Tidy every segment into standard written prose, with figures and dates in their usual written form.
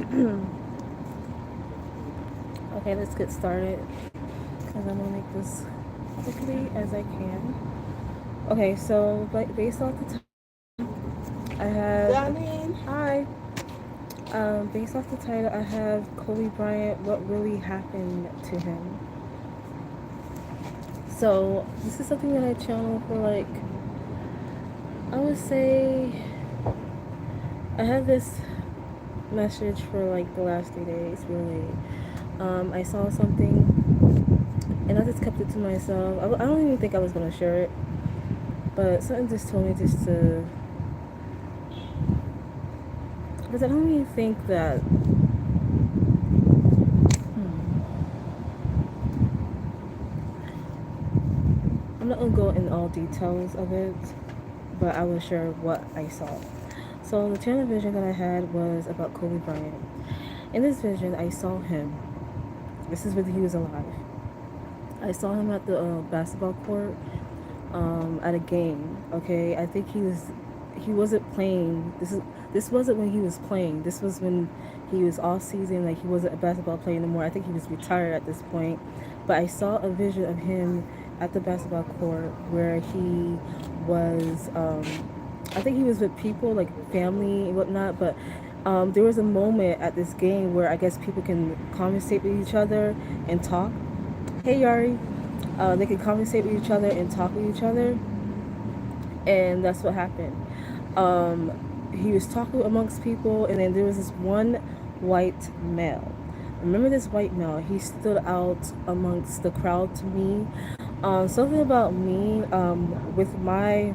Okay, let's get started because I'm gonna make this quickly as I can. Okay, so based off the title, I have Darlene. hi. Based off the title, I have Kobe Bryant. What really happened to him? So this is something that I channel for like I would say I have this message for like the last 3 days really. I saw something and I just kept it to myself. I don't even think I was gonna share it, but something just told me just to, because I don't even think that. I'm not gonna go in all details of it, but I will share what I saw. So the channel vision that I had was about Kobe Bryant. In this vision, I saw him. This is when he was alive. I saw him at the basketball court at a game. Okay, I think he wasn't playing. This wasn't when he was playing. This was when he was off season. Like he wasn't a basketball player anymore. I think he was retired at this point. But I saw a vision of him at the basketball court where he was. I think he was with people like family and whatnot. But there was a moment at this game where I guess people can conversate with each other and talk. Hey Yari, they could conversate with each other and talk with each other, and that's what happened. Um, he was talking amongst people, and then there was this one white male. Remember this white male? He stood out amongst the crowd to me. Something about me with my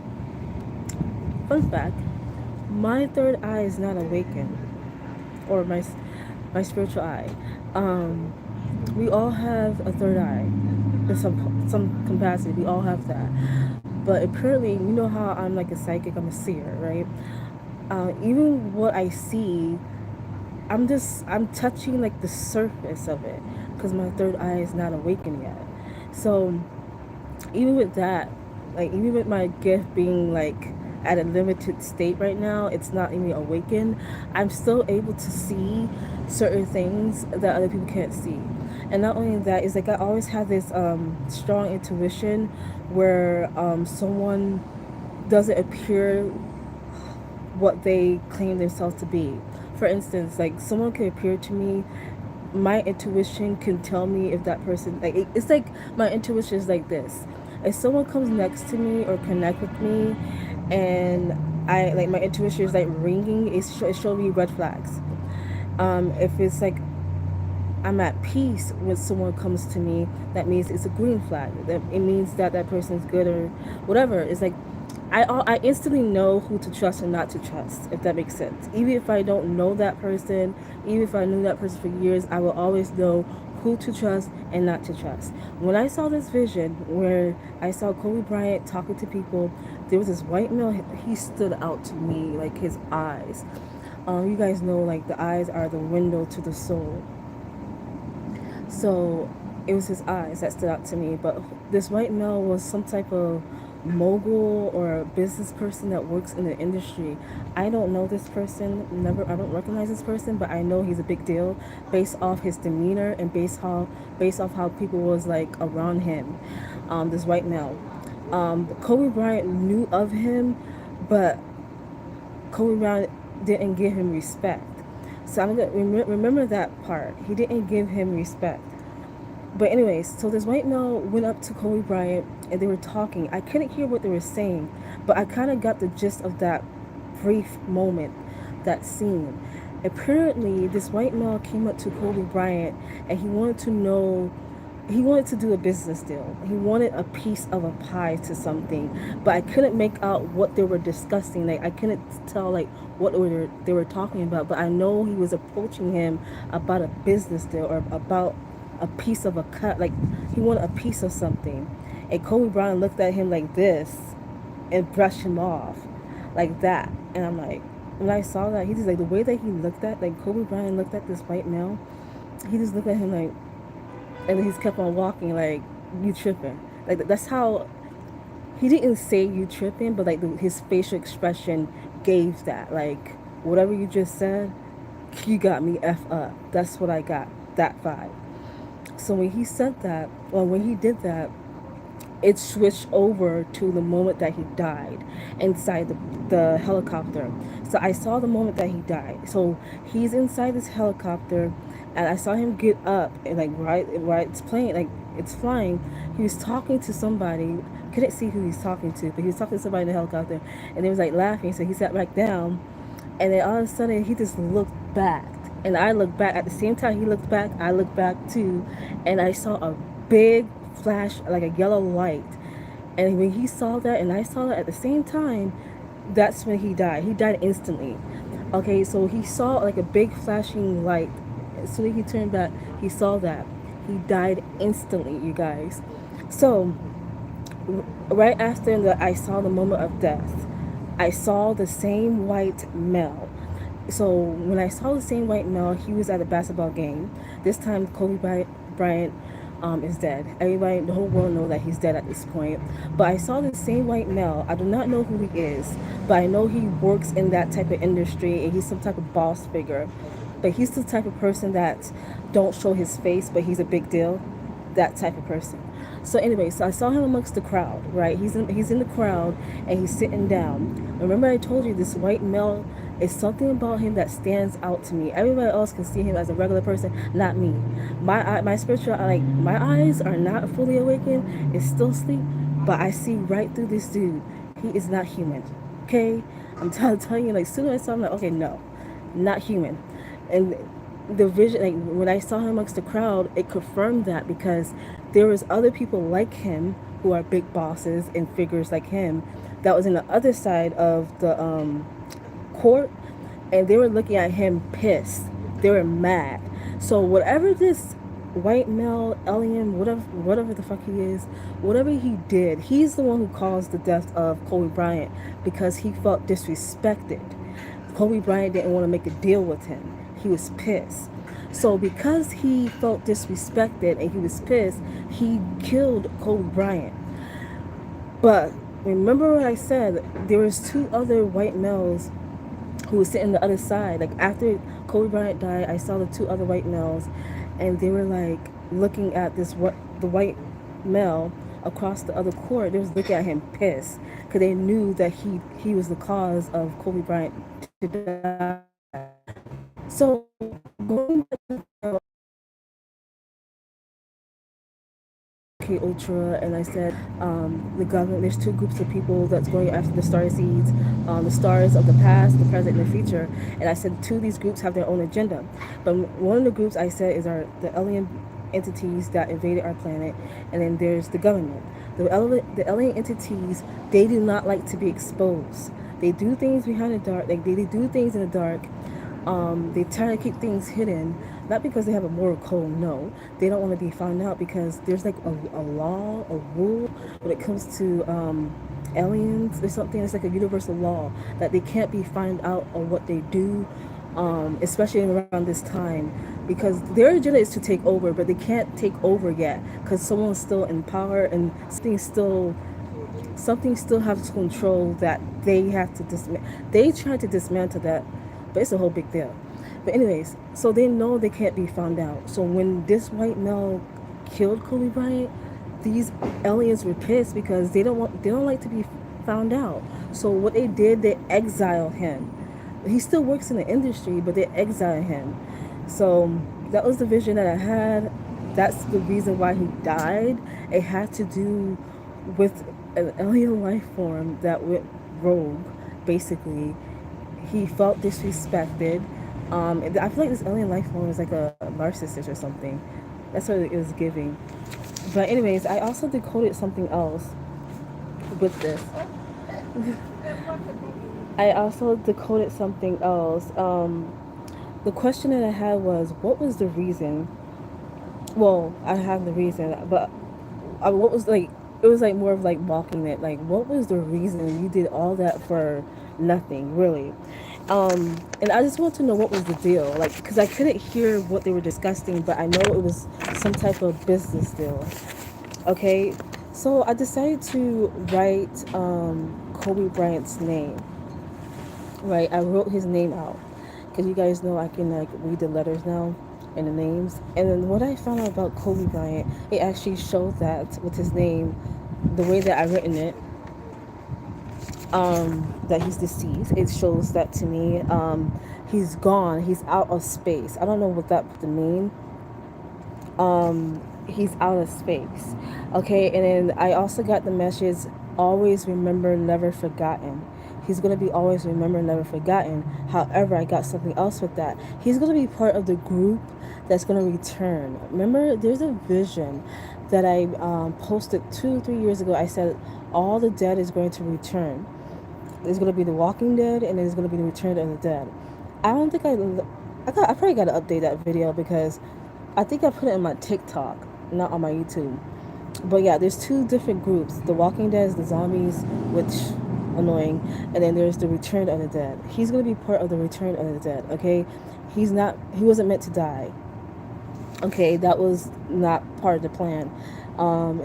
fun fact: my third eye is not awakened, or my spiritual eye. Um, we all have a third eye in some capacity. We all have that. But apparently, you know how I'm like a psychic, I'm a seer, right? Even what I see, I'm touching like the surface of it because my third eye is not awakened yet. So even with that, like even with my gift being like at a limited state right now, it's not even awakened. I'm still able to see certain things that other people can't see. And not only that, is like I always have this strong intuition where someone doesn't appear what they claim themselves to be. For instance, like someone could appear to me, my intuition can tell me if that person like it's like my intuition is like this. If someone comes next to me or connect with me, and I like my intuition is like ringing, it's showing me red flags. If it's like I'm at peace when someone comes to me, that means it's a green flag. That it means that that person's good or whatever. It's like I instantly know who to trust and not to trust, if that makes sense. Even if I don't know that person, even if I knew that person for years, I will always know who to trust and not to trust. When I saw this vision where I saw Kobe Bryant talking to people, there was this white male. He stood out to me, like his eyes. You guys know, like the eyes are the window to the soul. So it was his eyes that stood out to me. But this white male was some type of mogul or a business person that works in the industry. I don't know this person, never I don't recognize this person, but I know he's a big deal based off his demeanor and based off how people was like around him. This white male. Kobe Bryant knew of him, but Kobe Bryant didn't give him respect. So I'm gonna remember that part. He didn't give him respect. But anyways, so this white male went up to Kobe Bryant and they were talking. I couldn't hear what they were saying, but I kind of got the gist of that brief moment, that scene. Apparently, this white male came up to Kobe Bryant and he wanted to do a business deal. He wanted a piece of a pie to something, but I couldn't make out what they were discussing. Like I couldn't tell like what they were talking about, but I know he was approaching him about a business deal or about a piece of a cut. Like he wanted a piece of something, and Kobe Bryant looked at him like this and brushed him off like that. And I'm like, when I saw that, he just like the way that he looked at like Kobe Bryant looked at this white male. He just looked at him like, and then he's kept on walking like you tripping. Like that's how he didn't say you tripping, but like his facial expression gave that like whatever you just said. You got me F up. That's what I got. That vibe. So when he said that, or when he did that, it switched over to the moment that he died inside the helicopter. So I saw the moment that he died. So he's inside this helicopter, and I saw him get up and like right it's playing like it's flying. He was talking to somebody. Couldn't see who he's talking to, but he was talking to somebody in the helicopter, and they was like laughing. So he sat back down, and then all of a sudden he just looked back, and I looked back at the same time he looked back. I looked back too, and I saw a big flash, like a yellow light. And when he saw that and I saw that at the same time, that's when he died. He died instantly. Okay, so he saw like a big flashing light. As soon as he turned back, he saw that. He died instantly, you guys. So right after I saw the moment of death, I saw the same white male. So when I saw the same white male, he was at a basketball game. This time, Bryant is dead. Everybody, the whole world know that he's dead at this point. But I saw the same white male. I do not know who he is, but I know he works in that type of industry, and he's some type of boss figure. But he's the type of person that don't show his face, but he's a big deal. That type of person. So anyway, so I saw him amongst the crowd, right? He's in the crowd and he's sitting down. Remember I told you this white male is something about him that stands out to me. Everybody else can see him as a regular person, not me. My spiritual like my eyes are not fully awakened. It's still asleep, but I see right through this dude. He is not human. Okay? telling you, like, soon as I saw him, like, okay, no, not human. And the vision, like, when I saw him amongst the crowd, it confirmed that because there was other people like him who are big bosses and figures like him that was in the other side of the court, and they were looking at him pissed. They were mad. So whatever this white male alien, whatever the fuck he is, whatever he did, he's the one who caused the death of Kobe Bryant because he felt disrespected. Kobe Bryant didn't want to make a deal with him. He was pissed. So because he felt disrespected and he was pissed, he killed Kobe Bryant. But remember what I said? There was two other white males who was sitting on the other side. Like after Kobe Bryant died, I saw the two other white males, and they were like looking at the white male across the other court. They was looking at him pissed because they knew that he was the cause of Kobe Bryant to die. So going back to MK Ultra, and I said the government. There's two groups of people that's going after the star seeds, the stars of the past, the present, and the future. And I said two of these groups have their own agenda, but one of the groups I said is the alien entities that invaded our planet, and then there's the government. The alien entities, they do not like to be exposed. They do things behind the dark. Like they do things in the dark. They try to keep things hidden, not because they have a moral code. No, they don't want to be found out because there's like a law, a rule when it comes to aliens or something. It's like a universal law that they can't be found out on what they do, especially around this time, because their agenda is to take over, but they can't take over yet because someone's still in power and something still has control that they have to dismantle. They try to dismantle that, but it's a whole big deal. But anyways, so they know they can't be found out. So when this white male killed Kobe Bryant, these aliens were pissed because they don't like to be found out. So what they did, they exiled him. He still works in the industry, but they exiled him. So that was the vision that I had. That's the reason why he died. It had to do with an alien life form that went rogue, basically. He felt disrespected. I feel like this alien life form is like a narcissist or something. That's what it was giving. But anyways, I also decoded something else with this. I also decoded something else. The question that I had was, what was the reason? Well, I have the reason, but what was like? It was like more of like mocking it. Like, what was the reason you did all that for nothing, really? And I just want to know what was the deal, like, because I couldn't hear what they were discussing, but I know it was some type of business deal. Okay, so I decided to write Kobe Bryant's name. Right, I wrote his name out, because you guys know I can like read the letters now and the names. And then what I found out about Kobe Bryant, it actually showed that with his name, the way that I written it, that he's deceased. It shows that to me. He's gone. He's out of space. I don't know what that would mean. He's out of space. Okay, and then I also got the message: always remember, never forgotten. He's gonna be always remember, never forgotten. However, I got something else with that. He's gonna be part of the group that's gonna return. Remember, there's a vision that I posted 2 3 years ago. I said all the dead is going to return. There's gonna be the Walking Dead, and there's gonna be the Return of the Dead. I don't think I probably got to update that video because I think I put it in my TikTok, not on my YouTube. But yeah, there's two different groups. The Walking Dead is the zombies, which annoying, and then there's the Return of the Dead. He's gonna be part of the Return of the Dead. Okay, he's not. He wasn't meant to die. Okay, that was not part of the plan.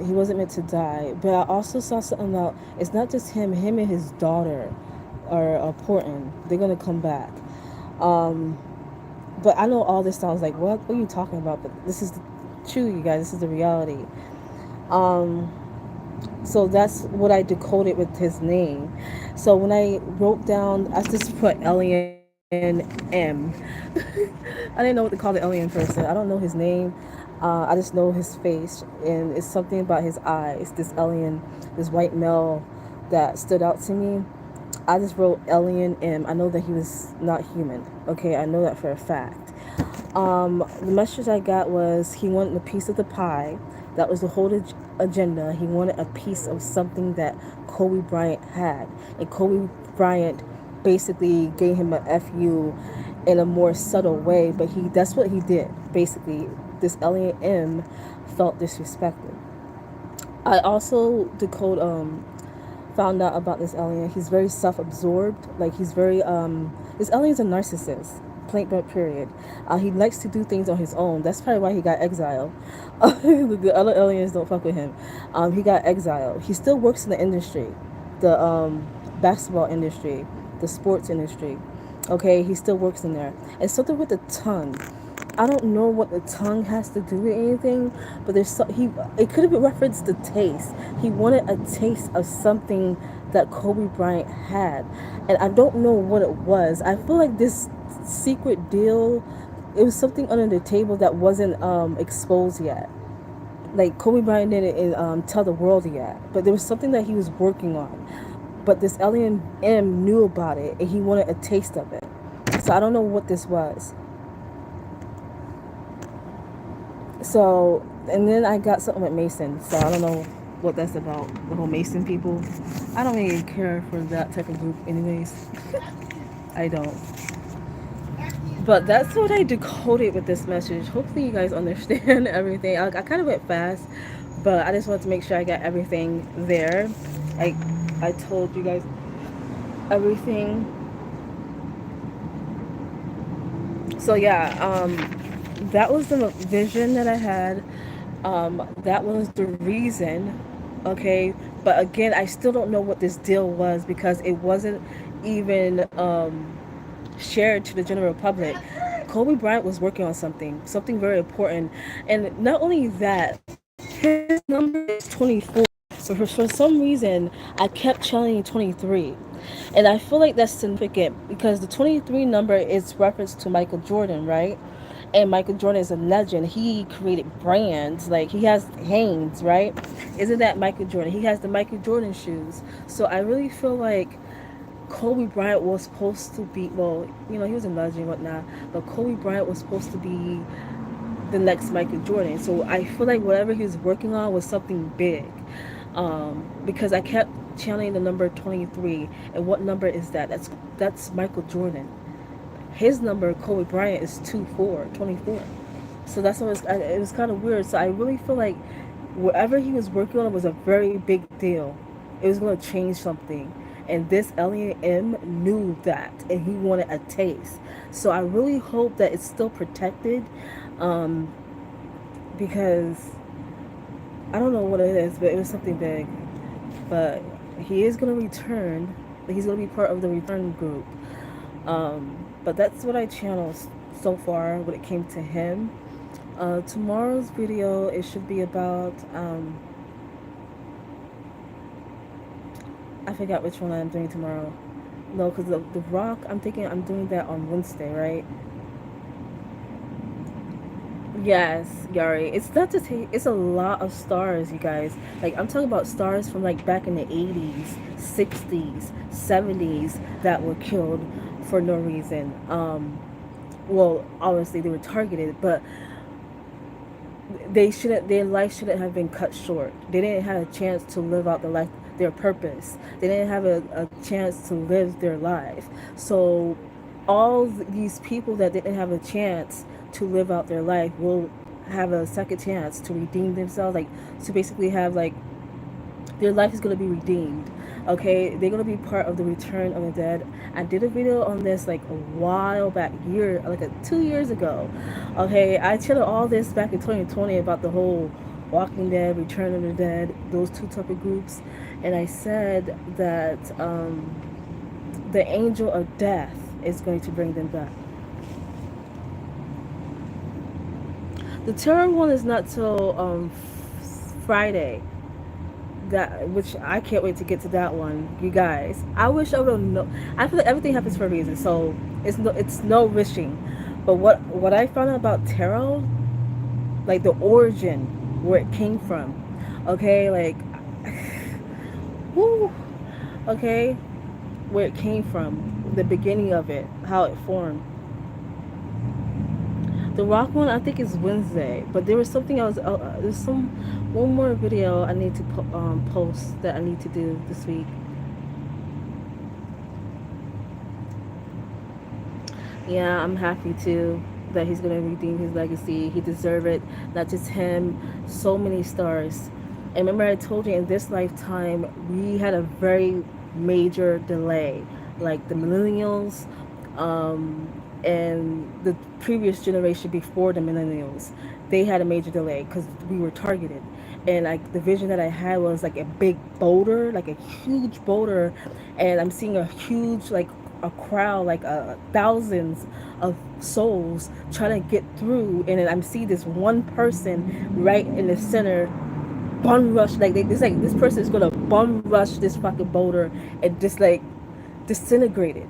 He wasn't meant to die. But I also saw something about it's not just him. Him and his daughter are important. They're gonna come back. Um, but I know all this sounds like what are you talking about? But this is true, you guys. This is the reality. Um, so that's what I decoded with his name. So when I wrote down, I just put Alien M. I didn't know what to call the alien person. I don't know his name. I just know his face, and it's something about his eyes. This alien, this white male, that stood out to me. I just wrote Alien M. I know that he was not human. Okay, I know that for a fact. The message I got was he wanted a piece of the pie. That was the whole agenda. He wanted a piece of something that Kobe Bryant had. And Kobe Bryant basically gave him a FU in a more subtle way, but that's what he did. Basically, this Elliot M felt disrespected. I also found out about this alien. He's very self-absorbed. Like he's very this alien's a narcissist. Plain but period. He likes to do things on his own. That's probably why he got exiled. The other aliens don't fuck with him. He got exiled. He still works in the industry, the basketball industry, the sports industry. Okay, he still works in there. And something with the tongue. I don't know what the tongue has to do with anything, but it could have been referenced to taste. He wanted a taste of something that Kobe Bryant had, and I don't know what it was. I feel like this secret deal, it was something under the table that wasn't exposed yet. Like Kobe Bryant didn't tell the world yet, but there was something that he was working on. But this alien M knew about it, and he wanted a taste of it. So I don't know what this was. So, and then I got something with Mason. So I don't know what that's about. The whole Mason people. I don't really care for that type of group, anyways. I don't. But that's what I decoded with this message. Hopefully, you guys understand everything. I kind of went fast, but I just wanted to make sure I got everything there. I I told you guys everything. So yeah, that was the vision that I had. That was the reason. Okay, but again, I still don't know what this deal was because it wasn't even shared to the general public. Kobe Bryant was working on something very important, and not only that, his number is 24. So for some reason, I kept channeling 23. And I feel like that's significant because the 23 number is reference to Michael Jordan, right? And Michael Jordan is a legend. He created brands. Like he has Hanes, right? Isn't that Michael Jordan? He has the Michael Jordan shoes. So I really feel like Kobe Bryant was supposed to be, well, he was a legend and whatnot, but Kobe Bryant was supposed to be the next Michael Jordan. So I feel like whatever he was working on was something big. Because I kept channeling the number 23. And what number is that? That's Michael Jordan. His number, Kobe Bryant, is 24. So that's what it was kind of weird. So I really feel like whatever he was working on was a very big deal. It was going to change something. And this Elliot M knew that, and he wanted a taste. So I really hope that it's still protected, um, because I don't know what it is, but it was something big. But he is going to return. He's going to be part of the return group. But that's what I channeled so far when it came to him. Tomorrow's video, it should be about I forgot which one I'm doing tomorrow. No, because the Rock, I'm thinking I'm doing that on Wednesday, right? Yes, Yari. It's not to take. It's a lot of stars, you guys. Like I'm talking about stars from like back in the 80s, 60s, 70s that were killed for no reason. Well, obviously they were targeted, but they shouldn't. Their life shouldn't have been cut short. They didn't have a chance to live out their purpose. They didn't have a chance to live their life. So all these people that didn't have a chance to live out their life will have a second chance to redeem themselves, like to basically have like their life is going to be redeemed. Okay, they're going to be part of the return of the dead. I did a video on this like a while back, year like 2 years ago. Okay, I channeled all this back in 2020 about the whole Walking Dead, Return of the Dead, those two type of groups, and I said that the angel of death is going to bring them back. The terror one is not till Friday. That which I can't wait to get to that one, you guys. I wish I would have known. I feel like everything happens for a reason, so it's no wishing. But what I found out about tarot, like the origin, where it came from, okay, like, whoo, okay, where it came from, the beginning of it, how it formed. The rock one I think is Wednesday, but there was something else. There's some one more video I need to post that I need to do this week. Yeah, I'm happy too that he's gonna redeem his legacy. He deserves it. Not just him, so many stars. And remember, I told you in this lifetime we had a very major delay, like the millennials, and the previous generation before the millennials. They had a major delay because we were targeted. And like the vision that I had was like a big boulder, like a huge boulder, and I'm seeing a huge like a crowd, like thousands of souls trying to get through, and then I'm seeing this one person right in the center, bum rush, like it's like this person is gonna bum rush this fucking boulder and just like disintegrate it.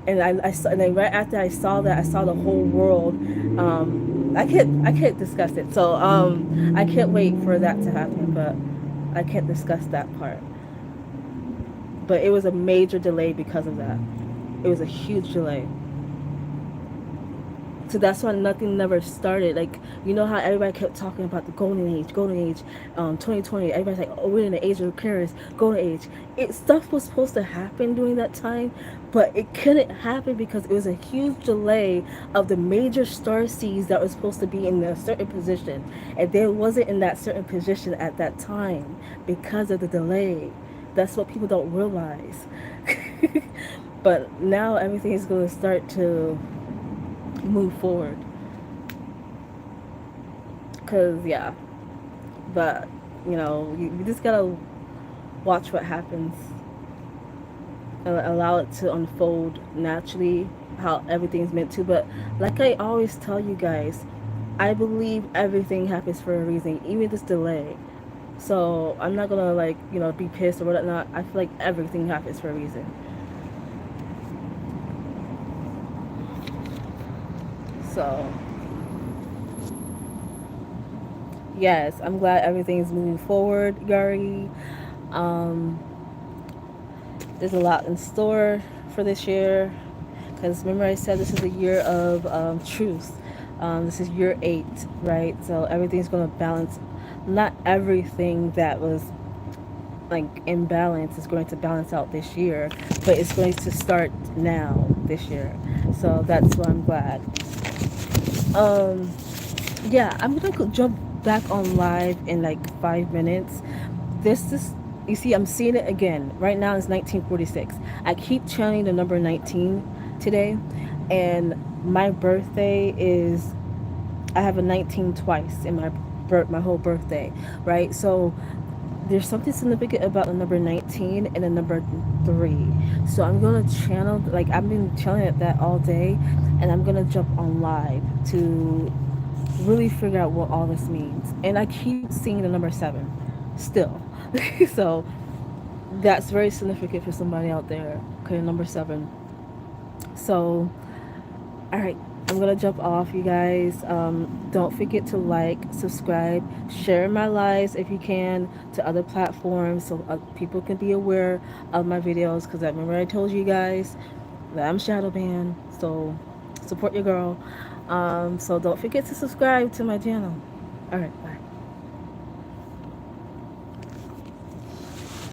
And I saw, and then right after I saw that, I saw the whole world. I can't discuss it, so I can't wait for that to happen, but I can't discuss that part. But it was a major delay because of that. It was a huge delay. So that's why nothing never started. Like, you know how everybody kept talking about the golden age, 2020. Everybody's like, oh, we're in the age of Aquarius, golden age. Stuff was supposed to happen during that time, but it couldn't happen because it was a huge delay of the major star seeds that was supposed to be in a certain position, and they wasn't in that certain position at that time because of the delay. That's what people don't realize. But now everything is going to start to move forward. Cause yeah, but you just gotta watch what happens and allow it to unfold naturally, how everything's meant to. But like I always tell you guys, I believe everything happens for a reason, even this delay. So I'm not gonna like be pissed or whatnot. I feel like everything happens for a reason. So yes, I'm glad everything's moving forward, Yari. Um, there's a lot in store for this year. Because remember I said this is a year of truth. This is year 8, right? So everything's going to balance. Not everything that was like imbalance is going to balance out this year, but it's going to start now this year. So that's why I'm glad. Um, yeah, I'm gonna jump back on live in like 5 minutes. This is, you see, I'm seeing it again. Right now it's 1946. I keep channeling the number 19 today, and my birthday is, I have a 19 twice in my whole birthday, right? So there's something significant about the number 19 and the number 3. So I'm gonna channel, like I've been channeling that all day, and I'm gonna jump on live to really figure out what all this means. And I keep seeing the number 7 still. So that's very significant for somebody out there. Okay, number 7. So, all right, I'm gonna jump off, you guys. Don't forget to like, subscribe, share my lives if you can to other platforms so people can be aware of my videos. Because I remember I told you guys that I'm shadow banned, so support your girl. So don't forget to subscribe to my channel. All right, bye.